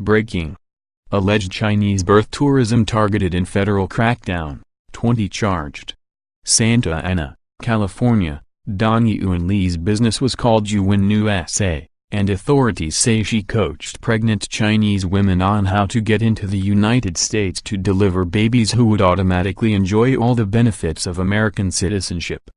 Breaking. Alleged Chinese birth tourism targeted in federal crackdown, 20 charged. Santa Ana, California, Dong Yuan Lee's business was called Yuan USA, and authorities say she coached pregnant Chinese women on how to get into the United States to deliver babies who would automatically enjoy all the benefits of American citizenship.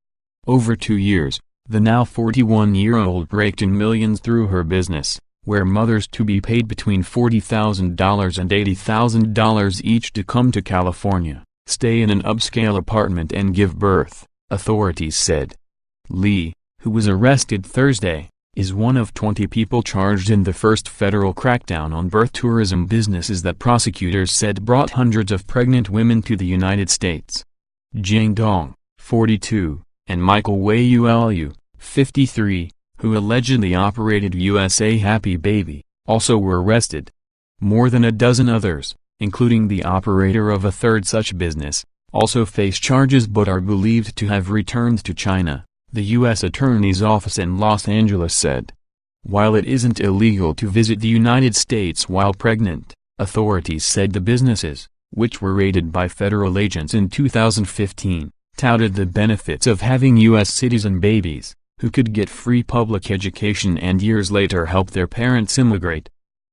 Over 2 years, the now 41-year-old raked in millions through her business, where mothers-to-be paid between $40,000 and $80,000 each to come to California, stay in an upscale apartment and give birth, authorities said. Lee, who was arrested Thursday, is one of 20 people charged in the first federal crackdown on birth tourism businesses that prosecutors said brought hundreds of pregnant women to the United States. Jing Dong, 42, and Michael Wei Ulu, 53, who allegedly operated USA Happy Baby, also were arrested. More than a dozen others, including the operator of a third such business, also face charges but are believed to have returned to China, the U.S. Attorney's Office in Los Angeles said. While it isn't illegal to visit the United States while pregnant, authorities said the businesses, which were raided by federal agents in 2015, touted the benefits of having U.S. citizen babies, who could get free public education and years later help their parents immigrate.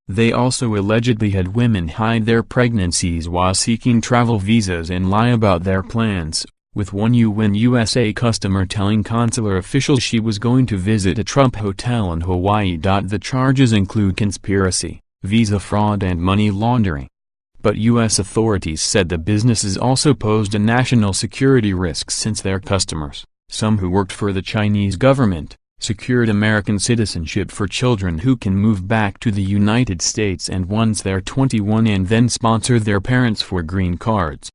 They also allegedly had women hide their pregnancies while seeking travel visas and lie about their plans, with one UN USA customer telling consular officials she was going to visit a Trump hotel in Hawaii. The charges include conspiracy, visa fraud and money laundering. But U.S. authorities said the businesses also posed a national security risk since their customers, some who worked for the Chinese government, secured American citizenship for children who can move back to the United States and once they're 21 and then sponsor their parents for green cards.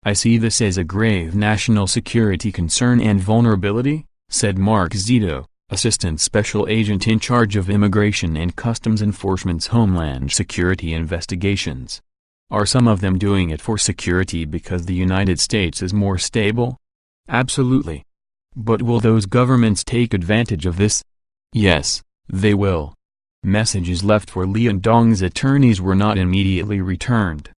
I see this as a grave national security concern and vulnerability, said Mark Zito, Assistant Special Agent in charge of Immigration and Customs Enforcement's Homeland Security investigations. Are some of them doing it for security because the United States is more stable? Absolutely. But will those governments take advantage of this? Yes, they will. Messages left for Lee and Dong's attorneys were not immediately returned.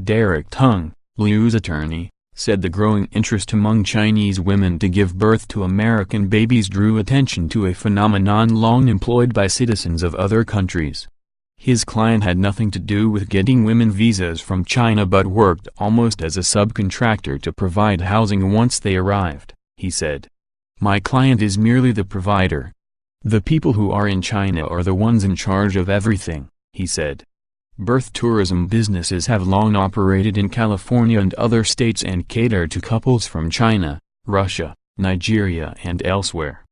Derek Tung, Liu's attorney, said the growing interest among Chinese women to give birth to American babies drew attention to a phenomenon long employed by citizens of other countries. His client had nothing to do with getting women visas from China but worked almost as a subcontractor to provide housing once they arrived, he said. My client is merely the provider. The people who are in China are the ones in charge of everything, he said. Birth tourism businesses have long operated in California and other states and cater to couples from China, Russia, Nigeria and elsewhere.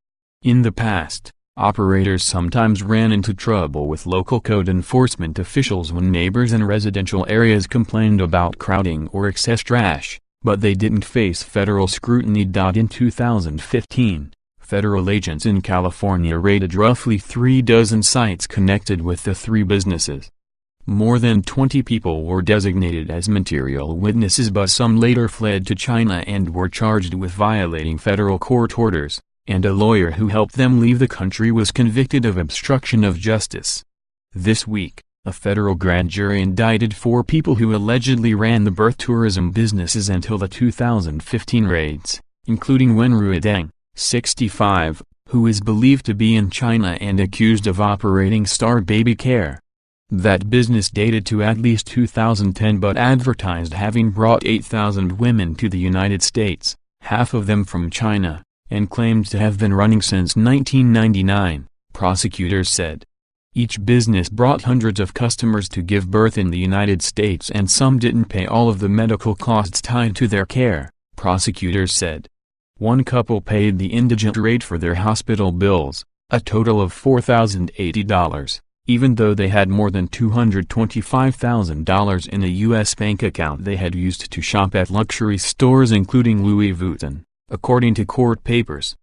In the past, operators sometimes ran into trouble with local code enforcement officials when neighbors in residential areas complained about crowding or excess trash, but they didn't face federal scrutiny. In 2015, federal agents in California raided roughly 3 dozen sites connected with the 3 businesses. More than 20 people were designated as material witnesses but some later fled to China and were charged with violating federal court orders, and a lawyer who helped them leave the country was convicted of obstruction of justice. This week, a federal grand jury indicted 4 people who allegedly ran the birth tourism businesses until the 2015 raids, including Wen Ruideng, 65, who is believed to be in China and accused of operating Star Baby Care. That business dated to at least 2010 but advertised having brought 8,000 women to the United States, half of them from China, and claimed to have been running since 1999, prosecutors said. Each business brought hundreds of customers to give birth in the United States and some didn't pay all of the medical costs tied to their care, prosecutors said. One couple paid the indigent rate for their hospital bills, a total of $4,080. Even though they had more than $225,000 in a U.S. bank account they had used to shop at luxury stores including Louis Vuitton, according to court papers.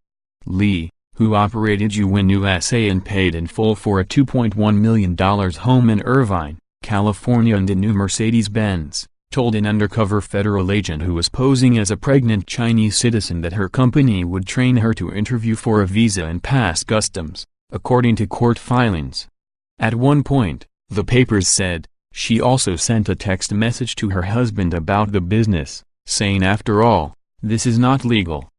Lee, who operated UN USA and paid in full for a $2.1 million home in Irvine, California and a new Mercedes-Benz, told an undercover federal agent who was posing as a pregnant Chinese citizen that her company would train her to interview for a visa and pass customs, according to court filings. At one point, the papers said, She also sent a text message to her husband about the business, saying after all, this is not legal.